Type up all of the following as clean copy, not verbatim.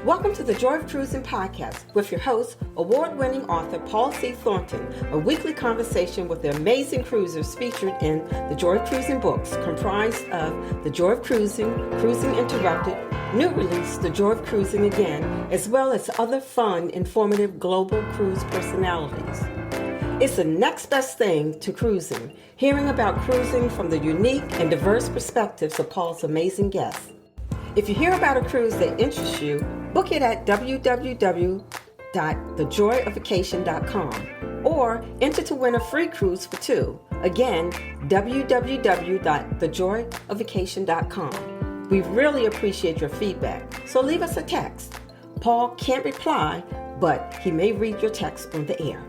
Welcome to the Joy of Cruising podcast with your host, award-winning author Paul C. Thornton, a weekly conversation with the amazing cruisers featured in the Joy of Cruising books, comprised of The Joy of Cruising, Cruising Interrupted, new release, The Joy of Cruising Again, as well as other fun, informative global cruise personalities. It's the next best thing to cruising, hearing about cruising from the unique and diverse perspectives of Paul's amazing guests. If you hear about a cruise that interests you, book it at www.thejoyofacation.com or enter to win a free cruise for two. Again, www.thejoyofacation.com. We really appreciate your feedback, so leave us a text. Paul can't reply, but he may read your text on the air.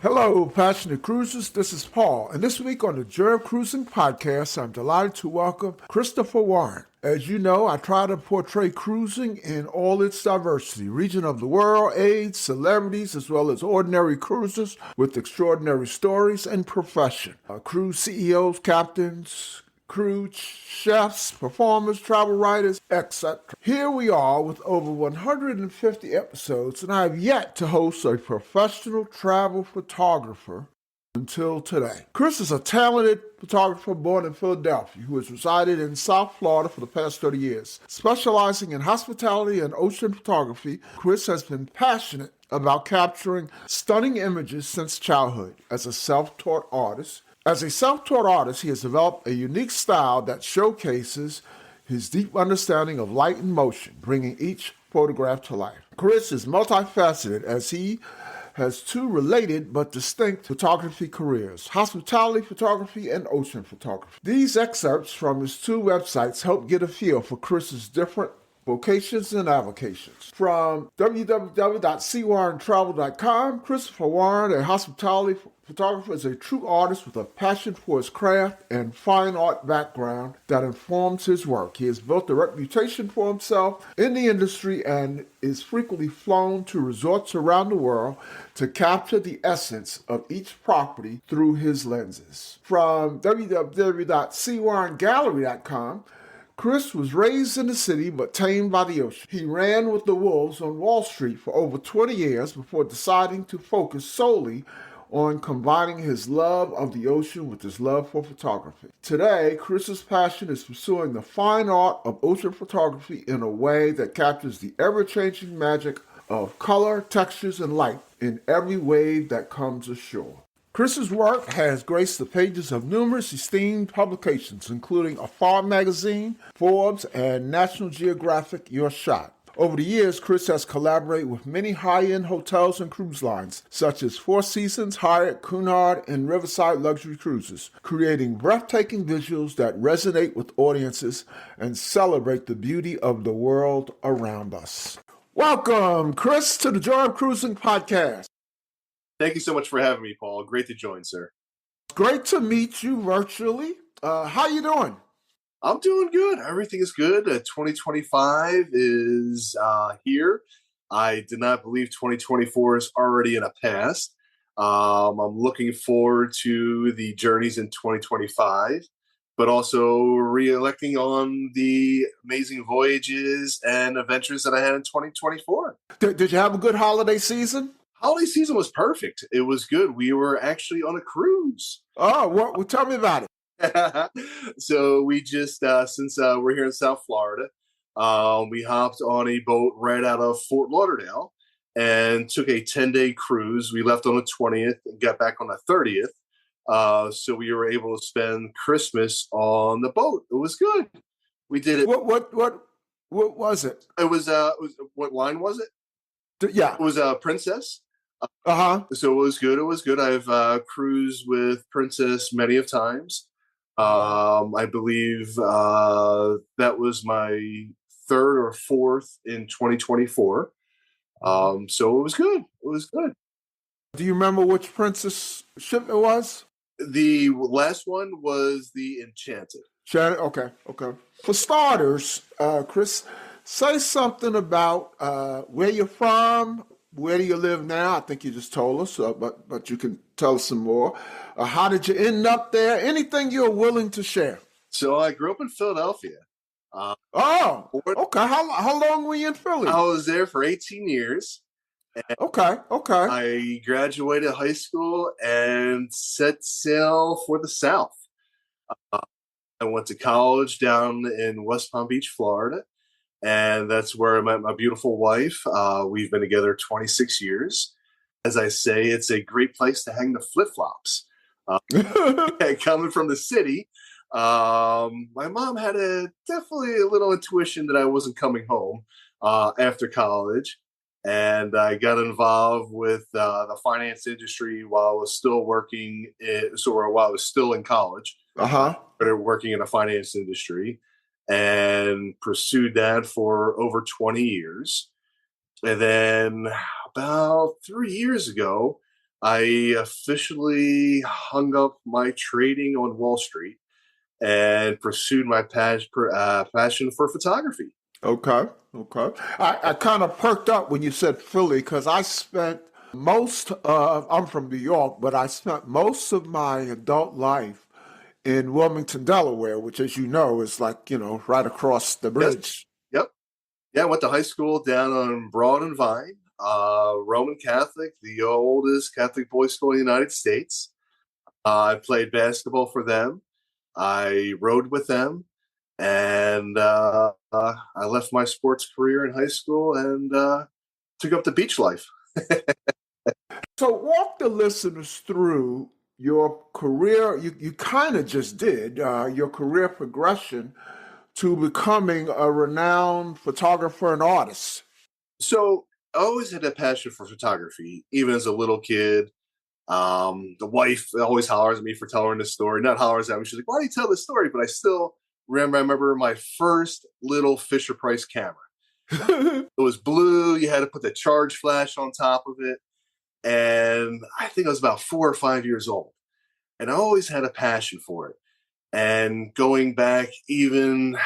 Hello, passionate cruisers. This is Paul, and this week on the Joy of Cruising podcast, I'm delighted to welcome Christopher Warren. As you know, I try to portray cruising in all its diversity, region of the world, age, celebrities, as well as ordinary cruisers with extraordinary stories and profession. Cruise CEOs, captains, crew, chefs, performers, travel writers, etc. Here we are with over 150 episodes, and I have yet to host a professional travel photographer until today. Chris is a talented photographer born in Philadelphia who has resided in South Florida for the past 30 years. Specializing in hospitality and ocean photography, Chris has been passionate about capturing stunning images since childhood. As a self-taught artist, he has developed a unique style that showcases his deep understanding of light and motion, bringing each photograph to life. Chris is multifaceted as he has two related but distinct photography careers: hospitality photography and ocean photography. These excerpts from his two websites help get a feel for Chris's different vocations and avocations. From www.cwarrentravel.com, Christopher Warren, a hospitality photographer, is a true artist with a passion for his craft and fine art background that informs his work. He has built a reputation for himself in the industry and is frequently flown to resorts around the world to capture the essence of each property through his lenses. From www.cwarrengallery.com, Chris was raised in the city but tamed by the ocean. He ran with the wolves on Wall Street for over 20 years before deciding to focus solely on combining his love of the ocean with his love for photography. Today, Chris's passion is pursuing the fine art of ocean photography in a way that captures the ever-changing magic of color, textures, and light in every wave that comes ashore. Chris's work has graced the pages of numerous esteemed publications, including Afar Magazine, Forbes, and National Geographic Your Shot. Over the years, Chris has collaborated with many high-end hotels and cruise lines, such as Four Seasons, Hyatt, Cunard, and Riverside Luxury Cruises, creating breathtaking visuals that resonate with audiences and celebrate the beauty of the world around us. Welcome, Chris, to the Joy of Cruising podcast. Thank you so much for having me, Paul. Great to join, sir. Great to meet you virtually. How you doing? I'm doing good. Everything is good. 2025 is here. I did not believe 2024 is already in the past. I'm looking forward to the journeys in 2025, but also re-electing on the amazing voyages and adventures that I had in 2024. Did you have a good holiday season? Holiday season was perfect. It was good. We were actually on a cruise. Oh, well, tell me about it. So we just, since we're here in South Florida, we hopped on a boat right out of Fort Lauderdale and took a 10-day cruise. We left on the 20th and got back on the 30th. So we were able to spend Christmas on the boat. It was good. We did it. What was it? It was what line was it? Yeah. It was Princess. So it was good. It was good. I've cruised with Princess many of times. I believe that was my third or fourth in 2024. So it was good. It was good. Do you remember which Princess ship it was? The last one was the Enchanted. Okay. For starters, Chris, say something about where you're from. Where do you live now? I think you just told us, but you can tell us some more. How did you end up there? Anything you're willing to share. So I grew up in Philadelphia. Oh, Fourth- okay. How long were you in Philly? I was there for 18 years. Okay. I graduated high school and set sail for the South. I went to college down in West Palm Beach, Florida, and that's where I met my beautiful wife. We've been together 26 years. As I say, it's a great place to hang the flip-flops. Coming from the city, my mom had definitely a little intuition that I wasn't coming home after college. And I got involved with the finance industry while I was still working, while I was still in college. Started working in the finance industry and pursued that for over 20 years. And then about 3 years ago, I officially hung up my trading on Wall Street and pursued my passion for photography. Okay. I kind of perked up when you said Philly because I spent I'm from New York, but I spent most of my adult life in Wilmington, Delaware, which, as you know, is like, right across the bridge. Yes. Yep. Yeah, I went to high school down on Broad and Vine, Roman Catholic, the oldest Catholic boys' school in the United States. I played basketball for them. I rode with them. And I left my sports career in high school and took up the beach life. So walk the listeners through your career. You kind of just did your career progression to becoming a renowned photographer and artist. So I always had a passion for photography, even as a little kid. The wife always hollers at me for telling this story. Not hollers at me. She's like, "Why do you tell this story?" But I still remember my first little Fisher-Price camera. It was blue. You had to put the charge flash on top of it. And I think I was about 4 or 5 years old. And I always had a passion for it. And going back even when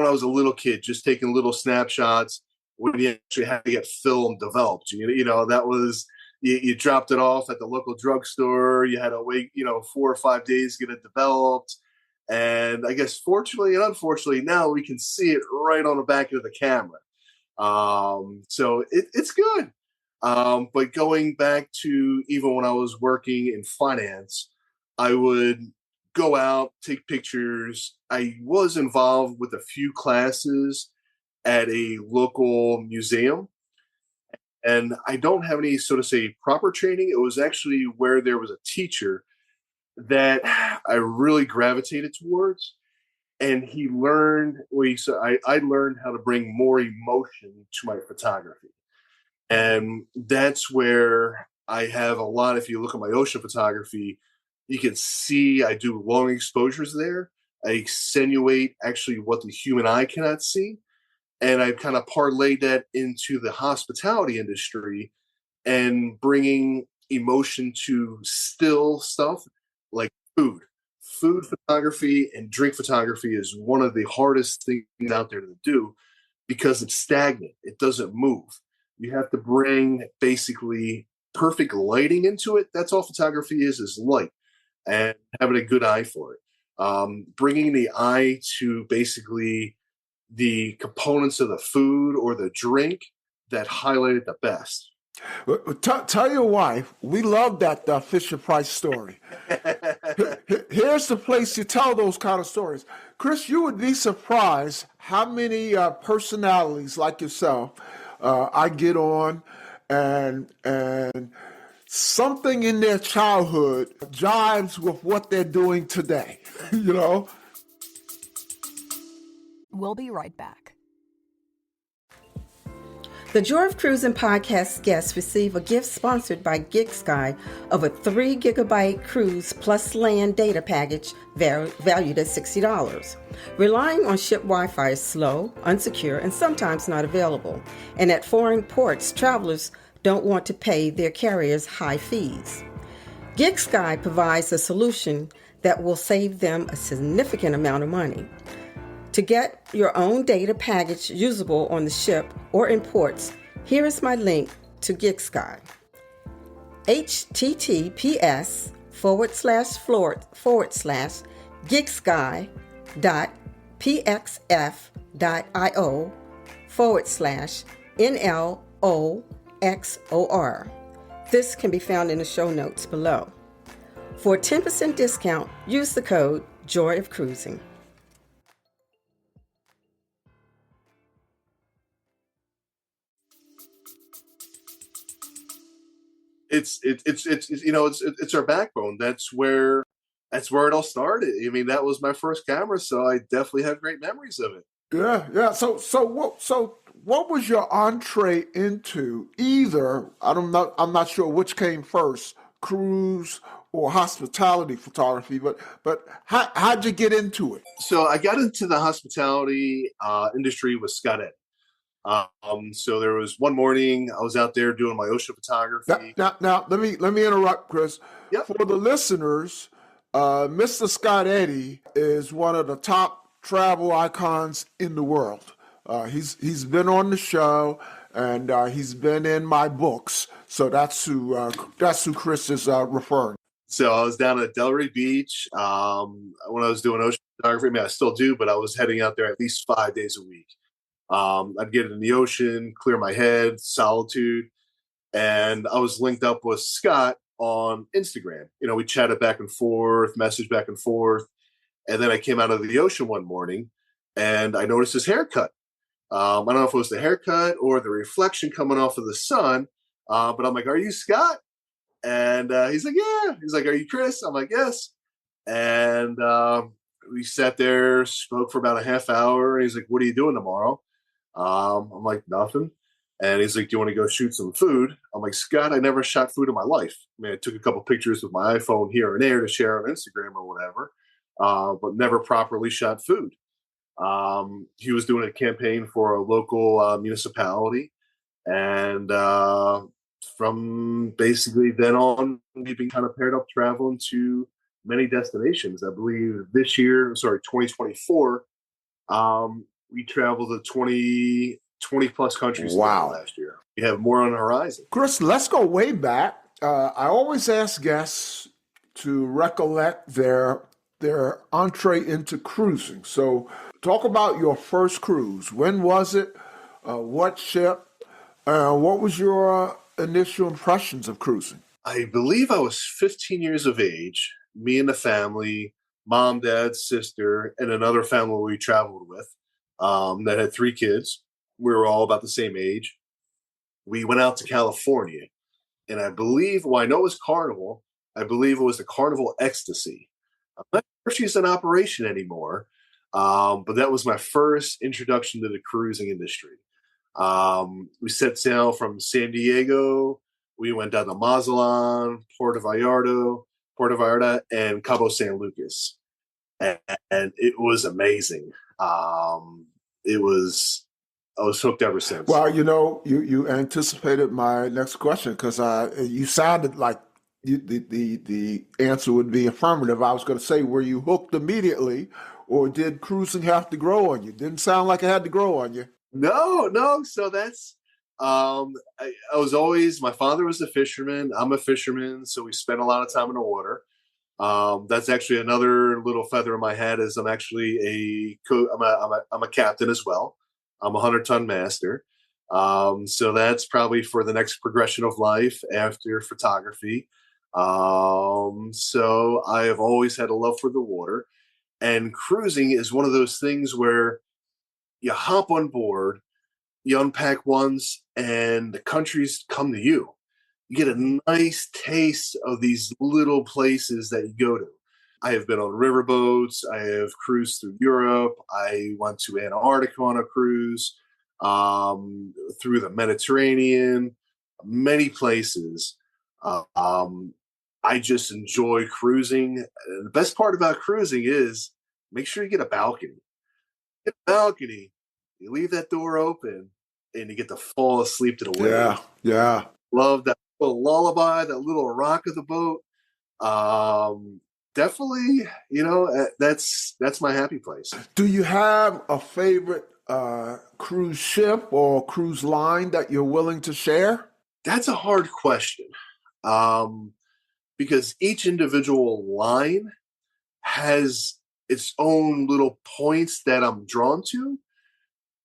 I was a little kid, just taking little snapshots when you actually had to get film developed. That was, you dropped it off at the local drugstore. You had to wait, 4 or 5 days to get it developed. And I guess fortunately and unfortunately, now we can see it right on the back of the camera. So it's good. But going back to even when I was working in finance, I would go out, take pictures. I was involved with a few classes at a local museum. And I don't have any, so to say, proper training. It was actually where there was a teacher that I really gravitated towards. And he learned, I learned how to bring more emotion to my photography. And that's where I have a lot. If you look at my ocean photography, you can see I do long exposures there. I accentuate actually what the human eye cannot see. And I've kind of parlayed that into the hospitality industry and bringing emotion to still stuff like food. Food photography and drink photography is one of the hardest things out there to do because it's stagnant. It doesn't move. You have to bring basically perfect lighting into it. That's all photography is light and having a good eye for it. Bringing the eye to basically the components of the food or the drink that highlight it the best. Tell your wife, we love that Fisher-Price story. Here's the place you tell those kind of stories. Chris, you would be surprised how many personalities like yourself I get on and something in their childhood jives with what they're doing today, We'll be right back. The Joy of Cruising podcast guests receive a gift sponsored by GigSky of a 3 gigabyte cruise plus land data package valued at $60. Relying on ship Wi-Fi is slow, unsecure, and sometimes not available. And at foreign ports, travelers don't want to pay their carriers high fees. GigSky provides a solution that will save them a significant amount of money. To get your own data package usable on the ship or in ports, here is my link to GigSky. https://gigsky.com pxf.io/NLOXOR. This can be found in the show notes below. For a 10% discount, use the code Joy of Cruising. It's our backbone. That's where it all started. I mean, that was my first camera, so I definitely have great memories of it. Yeah. So what was your entree into either? I'm not sure which came first, cruise or hospitality photography, but how'd you get into it? So I got into the hospitality industry with Scott Ed. So there was one morning I was out there doing my ocean photography. Now, let me interrupt, Chris. Yep. For the listeners, Mr. Scott Eddy is one of the top travel icons in the world. He's been on the show and he's been in my books. So that's who Chris is referring. So I was down at Delray Beach when I was doing ocean photography. I mean, I still do, but I was heading out there at least 5 days a week. I'd get in the ocean, clear my head, solitude, and I was linked up with Scott on Instagram. You know, we chatted back and forth, messaged back and forth, and then I came out of the ocean one morning and I noticed his haircut. I don't know if it was the haircut or the reflection coming off of the sun, but I'm like, "Are you Scott?" And he's like, "Yeah." He's like, "Are you Chris?" I'm like, "Yes." And we sat there, spoke for about a half hour. And he's like, "What are you doing tomorrow?" I'm like, "Nothing." And he's like, "Do you want to go shoot some food?" I'm like, "Scott, I never shot food in my life. I mean, I took a couple pictures with my iPhone here and there to share on Instagram or whatever, but never properly shot food." He was doing a campaign for a local municipality. And from basically then on, we've been kind of paired up traveling to many destinations. I believe 2024, we traveled to 20 plus countries Wow. last year. We have more on the horizon. Chris, let's go way back. I always ask guests to recollect their entree into cruising. So talk about your first cruise. When was it? What ship? What was your initial impressions of cruising? I believe I was 15 years of age, me and the family, mom, dad, sister, and another family we traveled with that had 3 kids. We were all about the same age. We went out to California, and I know it was Carnival. I believe it was the Carnival Ecstasy. I'm not sure if she's in operation anymore, but that was my first introduction to the cruising industry. We set sail from San Diego. We went down to Mazatlan, Puerto Vallarta, and Cabo San Lucas, and it was amazing. I was hooked ever since. Well, you anticipated my next question because you sounded like the answer would be affirmative. I was going to say, were you hooked immediately, or did cruising have to grow on you? Didn't sound like it had to grow on you. No. So that's I was always, my father was a fisherman. I'm a fisherman, so we spent a lot of time in the water. That's actually another little feather in my hat. Is I'm actually I'm a captain as well. I'm a 100-ton master. So that's probably for the next progression of life after photography. So I have always had a love for the water, and cruising is one of those things where you hop on board, you unpack once, and the countries come to you. You get a nice taste of these little places that you go to. I have been on riverboats. I have cruised through Europe. I went to Antarctica on a cruise, through the Mediterranean, many places. I just enjoy cruising. And the best part about cruising is make sure you get a balcony. Get a balcony, you leave that door open, and you get to fall asleep to the waves. Yeah. Love that little lullaby, that little rock of the boat. Definitely, that's my happy place. Do you have a favorite cruise ship or cruise line that you're willing to share? That's a hard question, because each individual line has its own little points that I'm drawn to.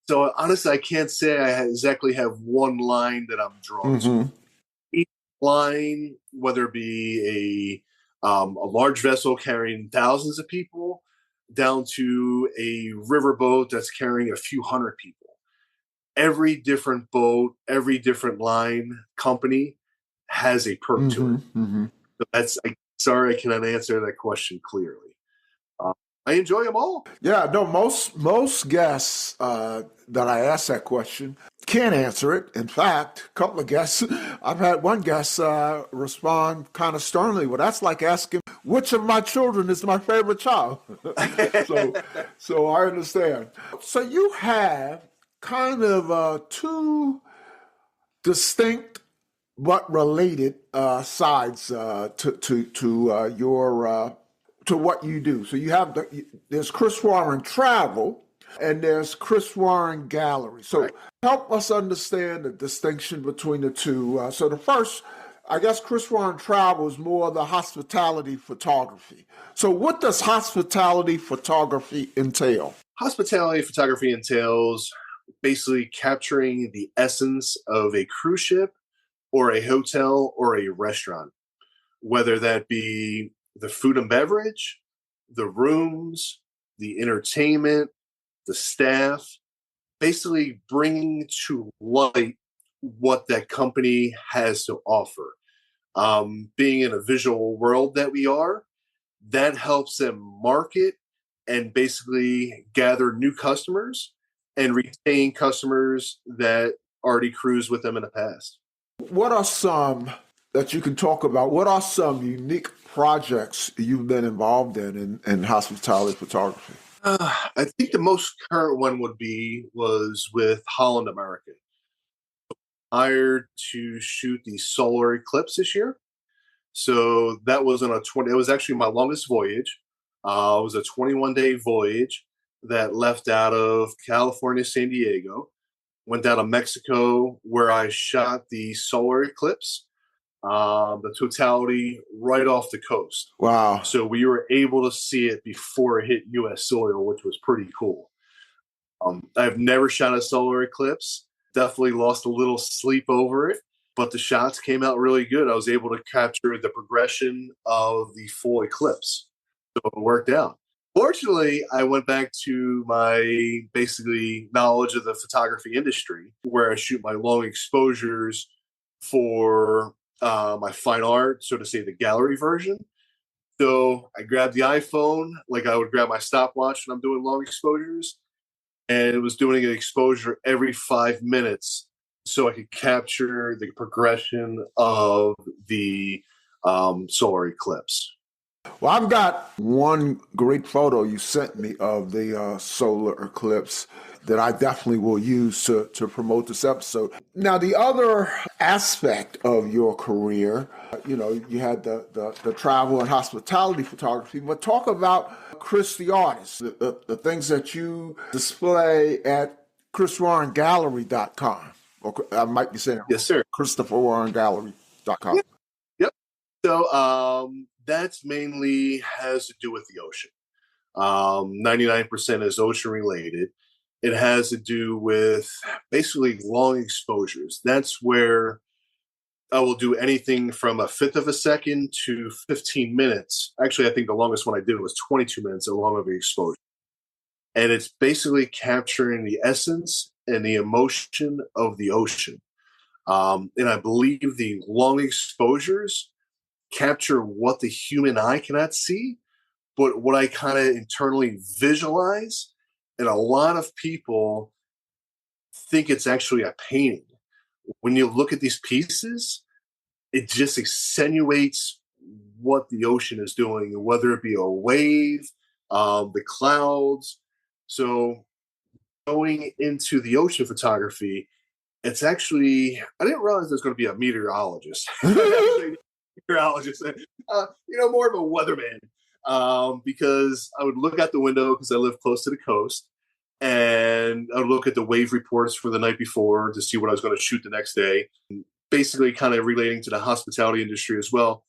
So honestly, I can't say I exactly have one line that I'm drawn to. Each line, whether it be a large vessel carrying thousands of people, down to a riverboat that's carrying a few hundred people. Every different boat, every different line company has a perk to it. So sorry I cannot answer that question clearly. I enjoy them all. Yeah, no, most guests that I ask that question can't answer it. In fact, a couple of guests, I've had one guest respond kind of sternly. Well, that's like asking which of my children is my favorite child. so I understand. So you have kind of two distinct but related sides to your to what you do. So you have there's Chris Warren Travel and there's Chris Warren Gallery. So help us understand the distinction between the two. So the first, I guess Chris Warren Travel is more the hospitality photography. So what does hospitality photography entail? Hospitality photography entails basically capturing the essence of a cruise ship or a hotel or a restaurant, whether that be the food and beverage, the rooms, the entertainment, the staff, basically bringing to light what that company has to offer. Being in a visual world that we are, that helps them market and basically gather new customers and retain customers that already cruised with them in the past. What are some that you can talk about? What are some unique projects you've been involved in hospitality photography? I think the most current one was with Holland America. Hired to shoot the solar eclipse this year. So that was it was actually my longest voyage. It was a 21-day voyage that left out of California, San Diego, went down to Mexico where I shot the solar eclipse, the totality right off the coast. Wow. So we were able to see it before it hit U.S. soil, which was pretty cool. I've never shot a solar eclipse. Definitely lost a little sleep over it, but the shots came out really good. I was able to capture the progression of the full eclipse. So it worked out. Fortunately, I went back to my basically knowledge of the photography industry where I shoot my long exposures for my fine art, so to say, the gallery version. So I grabbed the iPhone like I would grab my stopwatch when I'm doing long exposures, and it was doing an exposure every 5 minutes so I could capture the progression of the solar eclipse. Well, I've got one great photo you sent me of the solar eclipse that I definitely will use to promote this episode. Now, the other aspect of your career, you had the travel and hospitality photography, but talk about Chris the artist, the things that you display at ChrisWarrenGallery.com. Or I might be saying it. Yes, sir. ChristopherWarrenGallery.com. Yep. So that's mainly has to do with the ocean. 99% is ocean related. It has to do with basically long exposures. That's where I will do anything from a fifth of a second to 15 minutes. Actually, I think the longest one I did was 22 minutes, a long of an exposure. And it's basically capturing the essence and the emotion of the ocean. And I believe the long exposures capture what the human eye cannot see, but what I kind of internally visualize. And a lot of people think it's actually a painting. When you look at these pieces, it just accentuates what the ocean is doing, whether it be a wave, the clouds. So going into the ocean photography, it's actually, I didn't realize there's going to be a meteorologist. More of a weatherman, because I would look out the window because I live close to the coast, and I would look at the wave reports for the night before to see what I was going to shoot the next day. Basically, kind of relating to the hospitality industry as well.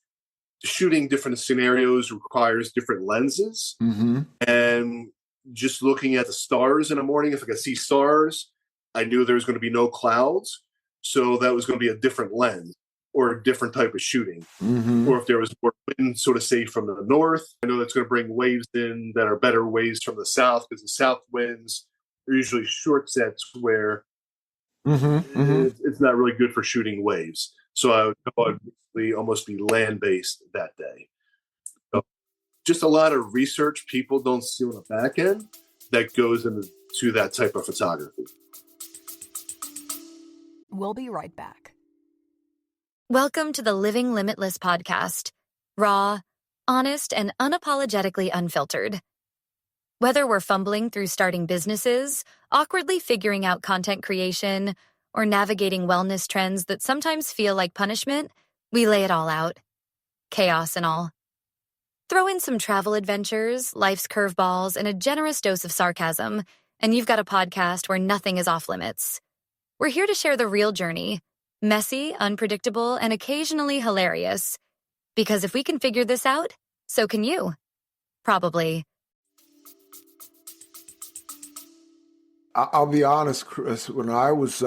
shooting different scenarios requires different lenses. Mm-hmm. And just looking at the stars in the morning, if I could see stars, I knew there was going to be no clouds. So that was going to be a different lens or a different type of shooting. Mm-hmm. Or if there was more wind, so to say, from the north, I know that's going to bring waves in that are better waves from the south, because the south winds are usually short sets where it's not really good for shooting waves. So I would basically almost be land-based that day. So just a lot of research people don't see on the back end that goes into that type of photography. We'll be right back. Welcome to the Living Limitless podcast. Raw, honest, and unapologetically unfiltered. Whether we're fumbling through starting businesses, awkwardly figuring out content creation, or navigating wellness trends that sometimes feel like punishment, we lay it all out. Chaos and all. Throw in some travel adventures, life's curveballs, and a generous dose of sarcasm, and you've got a podcast where nothing is off limits. We're here to share the real journey. Messy, unpredictable, and occasionally hilarious. Because if we can figure this out, so can you. Probably. I'll be honest, Chris, when I was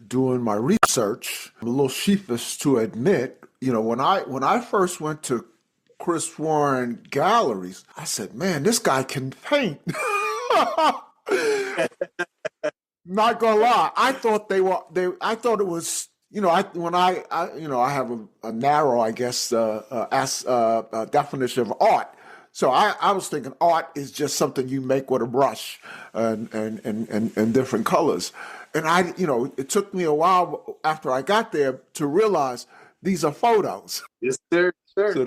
doing my research, I'm a little sheepish to admit, when I first went to Chris Warren galleries, I said, man, this guy can paint. Not gonna lie, I thought I thought it was, I have a narrow, I guess, definition of art. So I was thinking art is just something you make with a brush and different colors. And it took me a while after I got there to realize these are photos. Yes, sir. Sure. So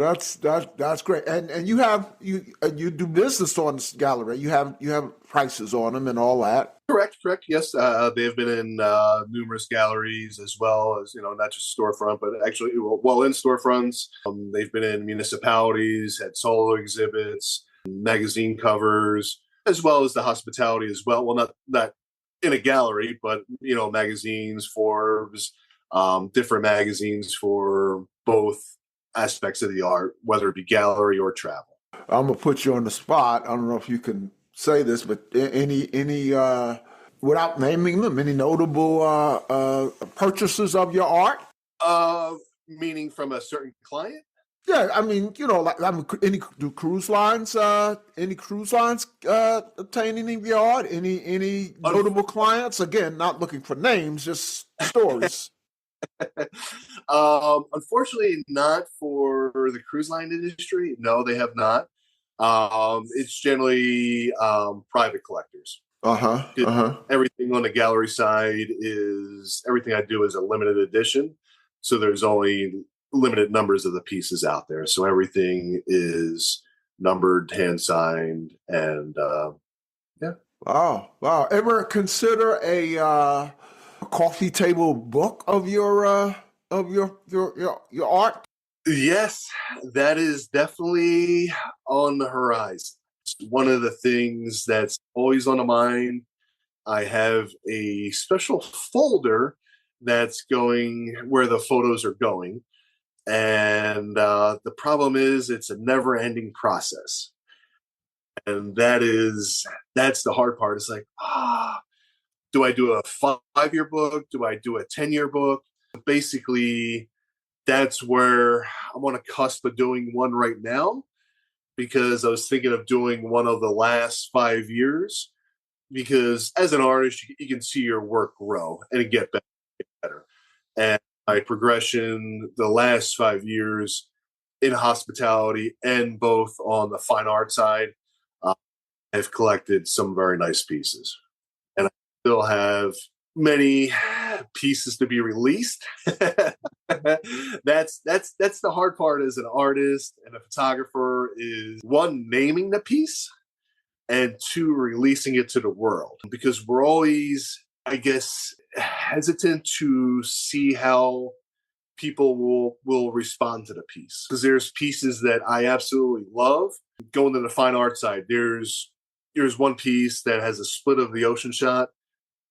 that's great. And you do business on this gallery. You have prices on them and all that. Correct. Yes, they've been in numerous galleries as well as not just storefront, but actually in storefronts. They've been in municipalities, had solo exhibits, magazine covers, as well as the hospitality as well. Well, not in a gallery, but magazines, Forbes, different magazines for both aspects of the art, whether it be gallery or travel. I'm gonna put you on the spot. I don't know if you can say this, but any without naming them, any notable purchases of your art? Meaning from a certain client? Yeah, I mean, any cruise lines obtain any of your art? Any notable clients? Again, not looking for names, just stories. Unfortunately, not for the cruise line industry. No, they have not. It's generally private collectors. Everything on the gallery side everything I do is a limited edition. So there's only limited numbers of the pieces out there. So everything is numbered, hand signed, and yeah. Wow. Ever consider a coffee table book of your art? Yes, that is definitely on the horizon. It's one of the things that's always on the mind. I have a special folder that's going where the photos are going. And the problem is it's a never-ending process. And that's the hard part. It's like, do I do a 5-year book? Do I do a 10-year book? Basically, that's where I'm on a cusp of doing one right now, because I was thinking of doing one of the last 5 years, because as an artist, you can see your work grow and get better. And my progression the last 5 years in hospitality and both on the fine art side, I've collected some very nice pieces. And I still have many pieces to be released. That's the hard part as an artist and a photographer, is one, naming the piece, and two, releasing it to the world, because we're always, I guess, hesitant to see how people will respond to the piece, because there's pieces that I absolutely love. Going to the fine art side, there's one piece that has a split of the ocean shot.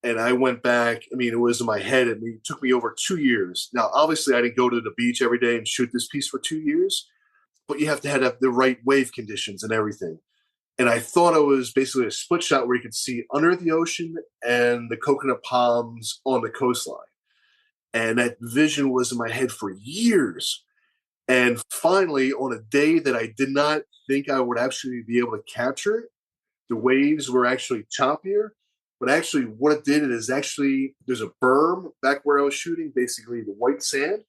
And I went back, it was in my head. It took me over 2 years. Now, obviously, I didn't go to the beach every day and shoot this piece for 2 years. but you have to have the right wave conditions and everything. And I thought it was basically a split shot where you could see under the ocean and the coconut palms on the coastline. And that vision was in my head for years. And finally, on a day that I did not think I would actually be able to capture it, the waves were actually choppier. But actually, what it did is actually, there's a berm back where I was shooting, basically the white sand.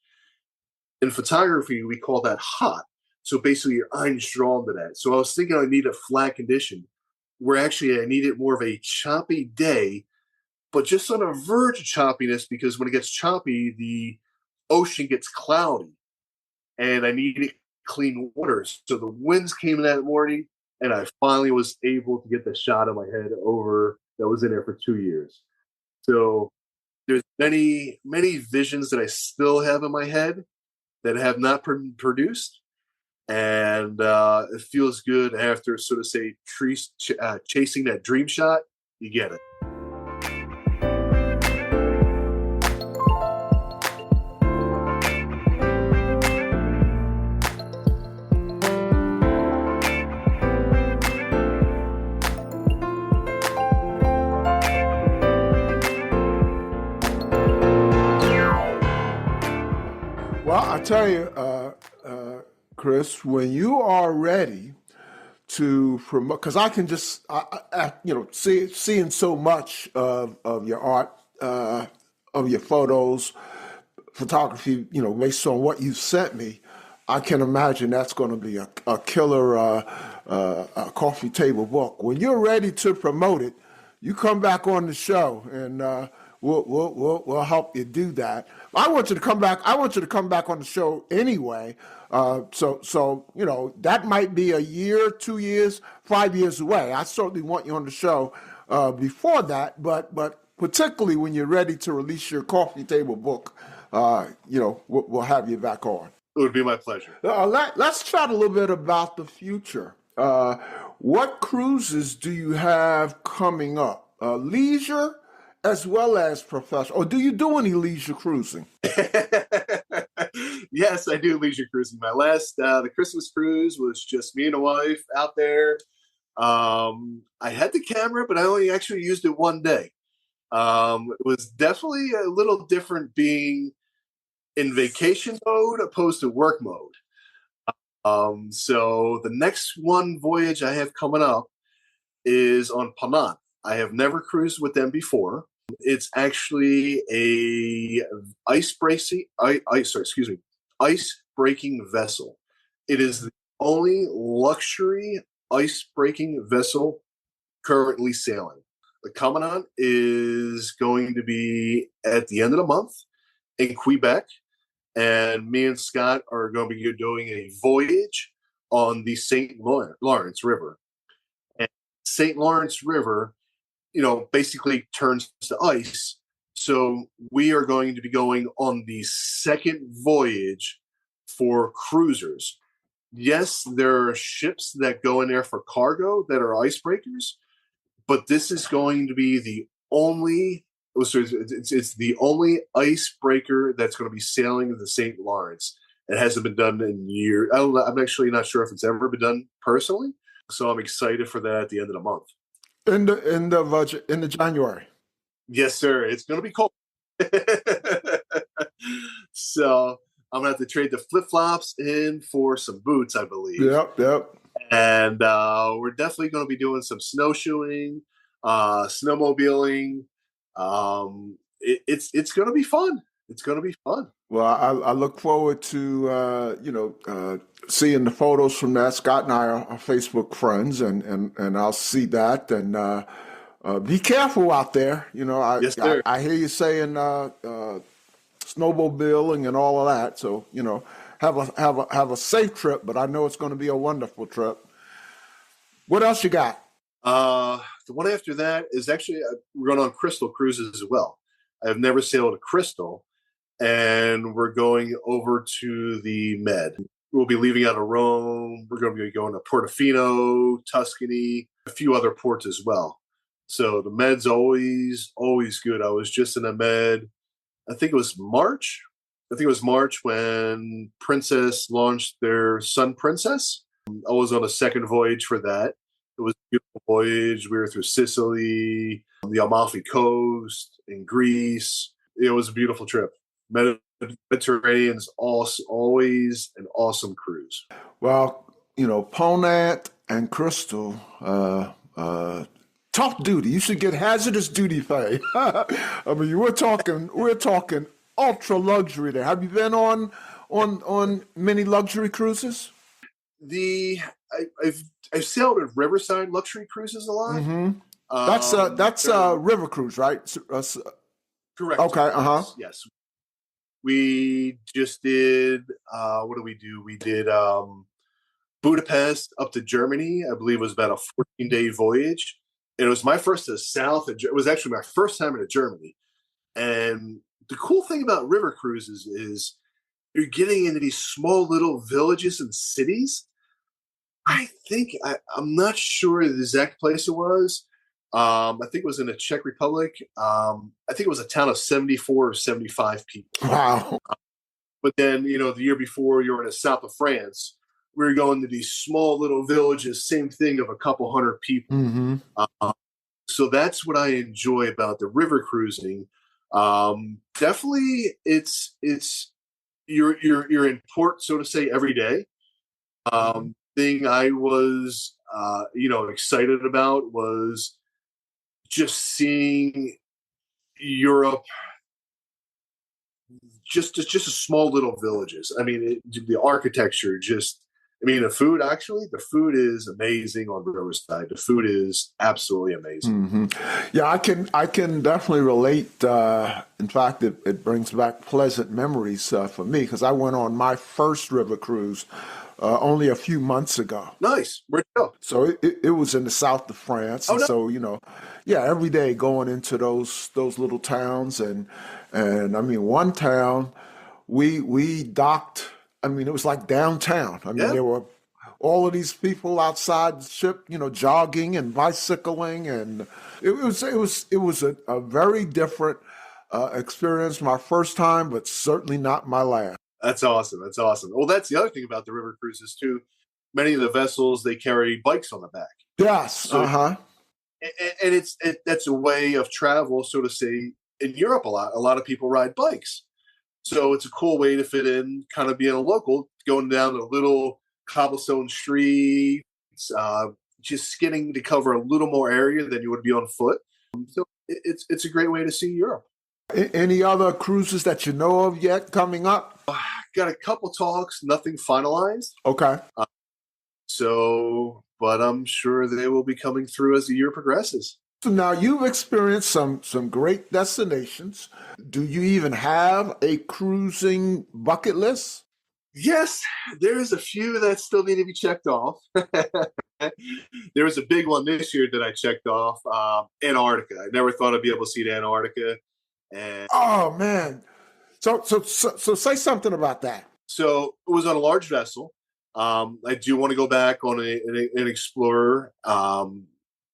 In photography, we call that hot. So basically, your eye's drawn to that. So I was thinking I need a flat condition, where actually I needed more of a choppy day, but just on a verge of choppiness, because when it gets choppy, the ocean gets cloudy, and I needed clean water. So the winds came in that morning, and I finally was able to get the shot of my head over that was in there for 2 years. So there's many, many visions that I still have in my head that have not produced. And it feels good after, so to say, chasing that dream shot. You get it. Well, I tell you, Chris, when you are ready to promote, because I can just, seeing so much of your art, of your photos, photography, based on what you sent me, I can imagine that's going to be a killer a coffee table book. When you're ready to promote it, you come back on the show, and we'll help you do that. I want you to come back. I want you to come back on the show anyway. So that might be a year, 2 years, 5 years away. I certainly want you on the show before that, but particularly when you're ready to release your coffee table book, we'll have you back on. It would be my pleasure. Let's chat a little bit about the future. What cruises do you have coming up? Leisure as well as professional? Or do you do any leisure cruising? Yes, I do leisure cruising. My last, the Christmas cruise was just me and a wife out there. I had the camera, but I only actually used it one day. It was definitely a little different being in vacation mode opposed to work mode. So the next one voyage I have coming up is on Panat. I have never cruised with them before. It's actually a ice-breaking vessel. It is the only luxury ice-breaking vessel currently sailing. The Commandant is going to be at the end of the month in Quebec, and me and Scott are going to be doing a voyage on the St. Lawrence River. And St. Lawrence River, basically turns to ice. So we are going to be going on the second voyage for cruisers. Yes, there are ships that go in there for cargo that are icebreakers, but this is going to be the only, it's the only icebreaker that's going to be sailing in the St. Lawrence. It hasn't been done in years. I'm actually not sure if it's ever been done personally. So I'm excited for that at the end of the month. In the January. Yes, sir. It's going to be cold. So I'm going to have to trade the flip-flops in for some boots, I believe. Yep. And we're definitely going to be doing some snowshoeing, snowmobiling. It's going to be fun. It's going to be fun. Well, I look forward to seeing the photos from that. Scott and I are Facebook friends, and I'll see that. And be careful out there. Yes, sir. I hear you saying snowmobiling and all of that. So have a safe trip. But I know it's going to be a wonderful trip. What else you got? The one after that is actually we're going on Crystal cruises as well. I've never sailed a Crystal. And we're going over to the Med. We'll be leaving out of Rome. We're going to be going to Portofino, Tuscany, a few other ports as well. So the Med's always good. I was just in the Med, I think it was March. think it was March when Princess launched their Sun Princess. I was on a second voyage for that. It was a beautiful voyage. We were through Sicily, the Amalfi Coast, in Greece. It was a beautiful trip. Mediterranean's always an awesome cruise. Well, Ponant and Crystal, tough duty. You should get hazardous duty pay. I mean, we're talking ultra luxury there. Have you been on many luxury cruises? I've sailed at Riverside luxury cruises a lot. Mm-hmm. That's a river cruise, right? Correct. Okay. Yes. We just did. What did we do? We did Budapest up to Germany. I believe it was about a 14-day voyage. And it was my first to south. It was actually my first time into Germany. And the cool thing about river cruises is you're getting into these small little villages and cities. I'm not sure the exact place it was. I think it was in the Czech Republic. I think it was a town of 74 or 75 people. Wow. But then, the year before, you were in the south of France. We were going to these small little villages, same thing, of a couple hundred people. Mm-hmm. So that's what I enjoy about the river cruising. Definitely, it's you're in port, so to say, every day. Thing I was excited about was just seeing Europe, just a small little villages. I mean, the architecture, the food. Actually, the food is amazing on Riverside. The food is absolutely amazing. Mm-hmm. Yeah, I can definitely relate. In fact, it brings back pleasant memories for me because I went on my first river cruise only a few months ago. Nice. Where'd you go? So it was in the south of France. Oh, and no. So, every day going into those little towns. And I mean, one town, we docked, I mean, it was like downtown. I mean, there were all of these people outside the ship, jogging and bicycling. And it was a very different experience, my first time, but certainly not my last. That's awesome. Well, that's the other thing about the river cruises too. Many of the vessels, they carry bikes on the back. Yes. So, and that's a way of travel, so to say. In Europe, a lot of people ride bikes, so it's a cool way to fit in, kind of being a local, going down the little cobblestone streets, just getting to cover a little more area than you would be on foot. So it's a great way to see Europe. Any other cruises that you know of yet coming up? Got a couple talks, nothing finalized. Okay. But I'm sure they will be coming through as the year progresses. So now you've experienced some great destinations. Do you even have a cruising bucket list? Yes, there's a few that still need to be checked off. There was a big one this year that I checked off, Antarctica. I never thought I'd be able to see the Antarctica. And oh man. So say something about that. So it was on a large vessel. I do want to go back on an Explorer.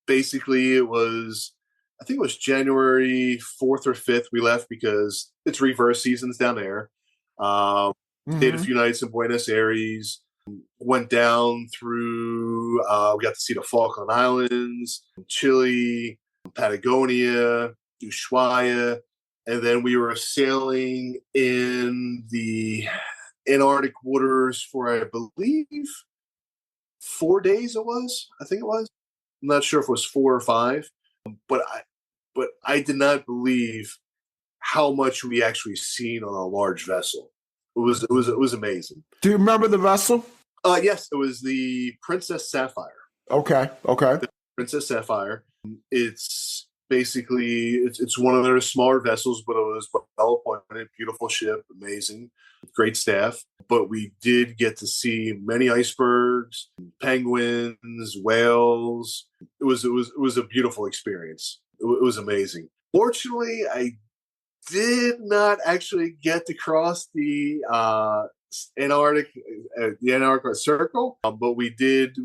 Basically, I think it was January 4th or 5th we left because it's reverse seasons down there. Stayed a few nights in Buenos Aires. Went down through, we got to see the Falkland Islands, Chile, Patagonia, Ushuaia. And then we were sailing in the Antarctic waters for, I believe, 4 days it was. I think it was. I'm not sure if it was 4 or 5. But I did not believe how much we actually seen on a large vessel. It was amazing. Do you remember the vessel? Yes, it was the Princess Sapphire. Okay. The Princess Sapphire. It's basically it's one of their smaller vessels, but it was well appointed, beautiful ship, amazing, great staff. But we did get to see many icebergs, penguins, whales. It was a beautiful experience. It was amazing. Fortunately, I did not actually get to cross the Antarctic Circle, but we did.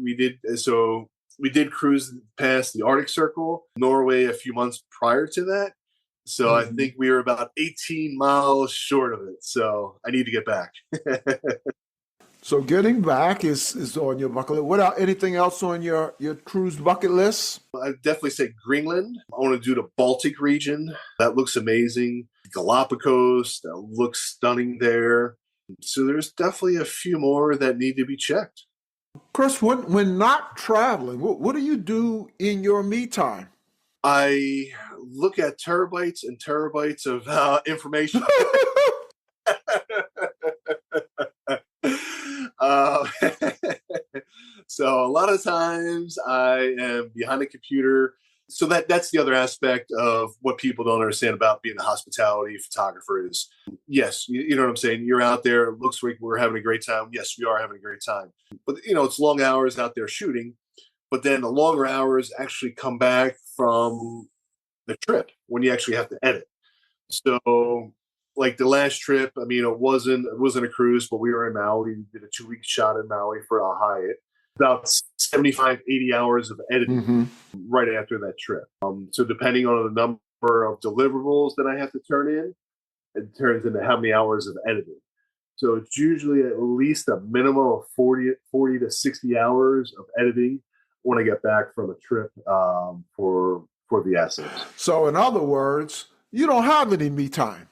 So we did cruise past the Arctic Circle, Norway, a few months prior to that. So I think we were about 18 miles short of it. So I need to get back. So getting back is on your bucket list. What else, anything else on your cruise bucket list? I'd definitely say Greenland. I want to do the Baltic region. That looks amazing. Galapagos, that looks stunning there. So there's definitely a few more that need to be checked. Chris, when not traveling, what do you do in your me time? I look at terabytes and terabytes of information. uh, so a lot of times I am behind a computer. So that's the other aspect of what people don't understand about being a hospitality photographer is, yes, you know what I'm saying? You're out there. It looks like we're having a great time. Yes, we are having a great time. But, it's long hours out there shooting. But then the longer hours actually come back from the trip when you actually have to edit. So like the last trip, I mean, it wasn't a cruise, but we were in Maui. We did a 2-week shot in Maui for a Hyatt. About 75, 80 hours of editing right after that trip. So depending on the number of deliverables that I have to turn in, it turns into how many hours of editing. So it's usually at least a minimum of 40 to 60 hours of editing when I get back from a trip for the assets. So in other words, you don't have any me time.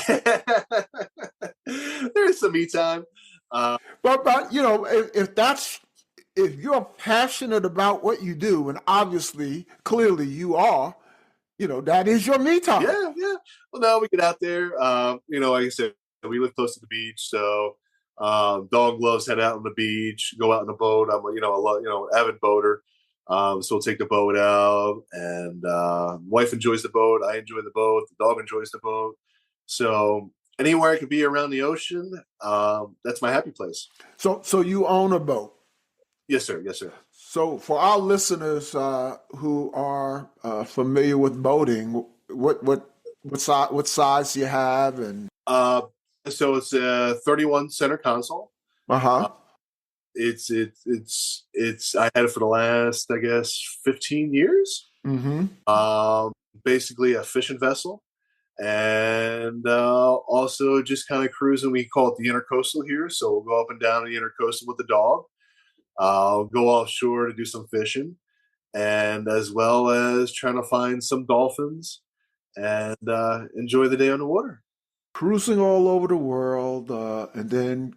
There is some me time. But if you're passionate about what you do, and obviously, clearly you are, that is your me time. Yeah. Well, no, we get out there. Like I said, we live close to the beach, so dog loves head out on the beach, go out on the boat. I'm an avid boater. So we'll take the boat out, and wife enjoys the boat. I enjoy the boat. The dog enjoys the boat. So anywhere I could be around the ocean, that's my happy place. So you own a boat? Yes, sir. So for our listeners who are familiar with boating, what size do you have? And so it's a 31 center console. It's I had it for the last, I guess, 15 years. Basically a fishing vessel, and also just kind of cruising. We call it the intercoastal here, so we'll go up and down the intercoastal with the dog. Go offshore to do some fishing, and as well as trying to find some dolphins and enjoy the day on the water. Cruising all over the world, and then,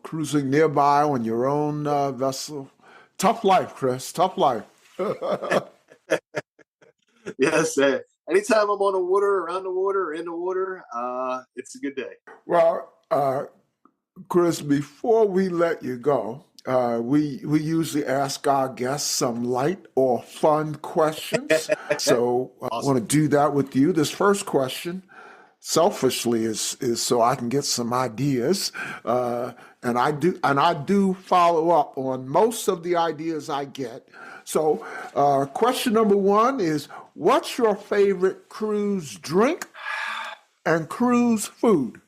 cruising nearby on your own vessel. Tough life, Chris. Tough life. Yes. Anytime I'm on the water, around the water, or in the water, it's a good day. Well, Chris, before we let you go, we usually ask our guests some light or fun questions. So awesome. I want to do that with you. This first question, selfishly, is so I can get some ideas, and I do follow up on most of the ideas I get. So, question number one is, what's your favorite cruise drink and cruise food?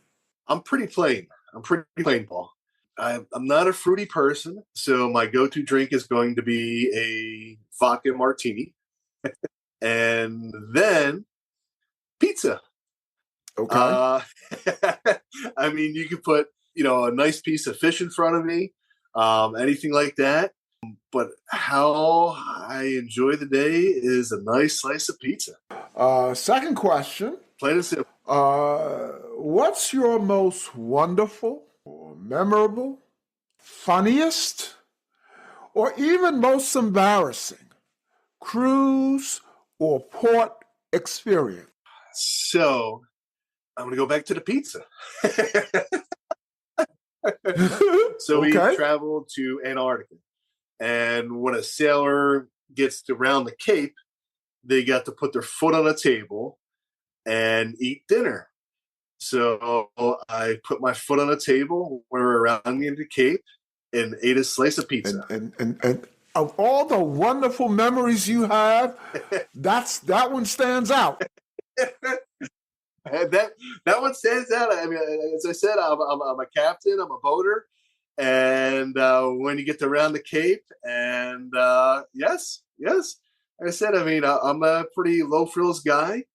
I'm pretty plain, Paul. I'm not a fruity person, so my go-to drink is going to be a vodka martini, and then pizza. Okay. I mean, you could put, a nice piece of fish in front of me, anything like that. But how I enjoy the day is a nice slice of pizza. Second question. Plain and simple. What's your most wonderful or memorable, funniest, or even most embarrassing cruise or port experience? So I'm going to go back to the pizza. So we traveled to Antarctica. And when a sailor gets around the Cape, they got to put their foot on a table and eat dinner. So I put my foot on a table, went around me in the Cape, and ate a slice of pizza. And of all the wonderful memories you have, that one stands out. That one stands out. I mean, as I said, I'm a captain. I'm a boater. And when you get around the Cape, and yes, like I said, I mean, I'm a pretty low frills guy.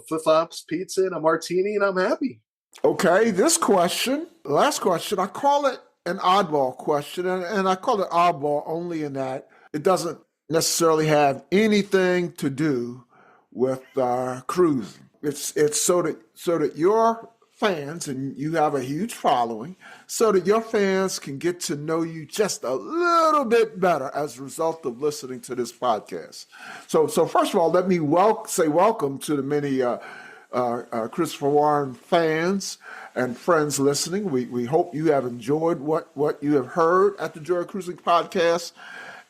flip-flops, pizza, and a martini, and I'm happy. Okay, last question, I call it an oddball question, and I call it oddball only in that it doesn't necessarily have anything to do with cruising. It's so that your fans, and you have a huge following, so that your fans can get to know you just a little bit better as a result of listening to this podcast. So first of all, let me say welcome to the many Christopher Warren fans and friends listening. We hope you have enjoyed what you have heard at the Joy of Cruising podcast,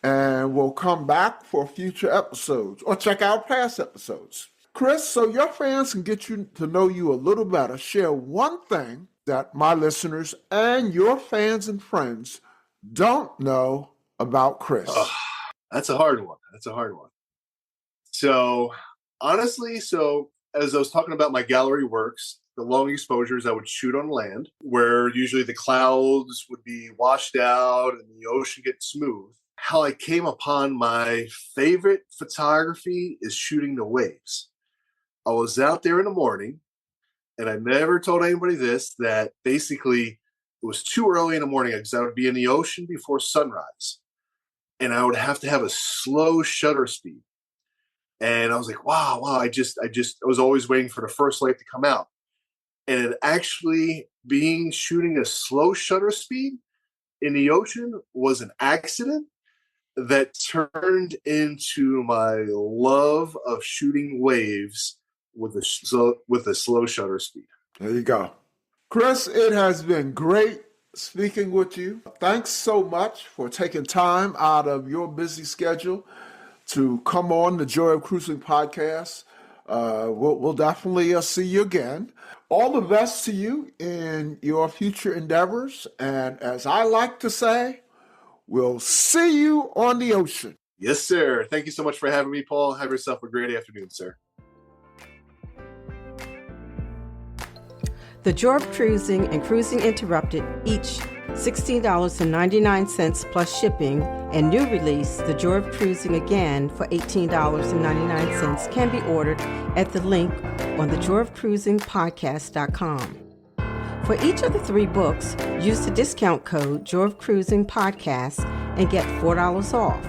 and we'll come back for future episodes or check out past episodes. Chris, so your fans can get you to know you a little better, share one thing that my listeners and your fans and friends don't know about Chris. That's a hard one. So honestly, as I was talking about my gallery works, the long exposures I would shoot on land, where usually the clouds would be washed out and the ocean gets smooth. How I came upon my favorite photography is shooting the waves. I was out there in the morning, and I never told anybody this, that basically it was too early in the morning because I would be in the ocean before sunrise, and I would have to have a slow shutter speed. And I was like, wow, I was always waiting for the first light to come out. And it actually shooting a slow shutter speed in the ocean was an accident that turned into my love of shooting waves with a slow shutter speed. There you go. Chris, it has been great speaking with you. Thanks so much for taking time out of your busy schedule to come on the Joy of Cruising podcast. We'll definitely see you again. All the best to you in your future endeavors. And as I like to say, we'll see you on the ocean. Yes, sir. Thank you so much for having me, Paul. Have yourself a great afternoon, sir. The Joy of Cruising and Cruising Interrupted, each $16.99 plus shipping, and new release, The Joy of Cruising Again, for $18.99, can be ordered at the link on thejoyofcruisingpodcast.com. For each of the 3 books, use the discount code Joy of Cruising Podcast and get $4 off.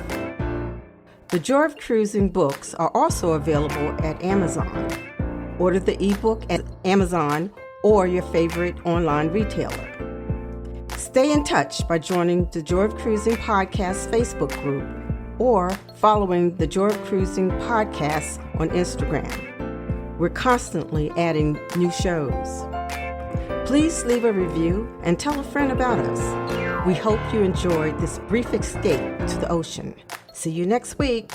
The Joy of Cruising books are also available at Amazon. Order the ebook at Amazon or your favorite online retailer. Stay in touch by joining the Joy of Cruising Podcast Facebook group or following the Joy of Cruising Podcast on Instagram. We're constantly adding new shows. Please leave a review and tell a friend about us. We hope you enjoyed this brief escape to the ocean. See you next week.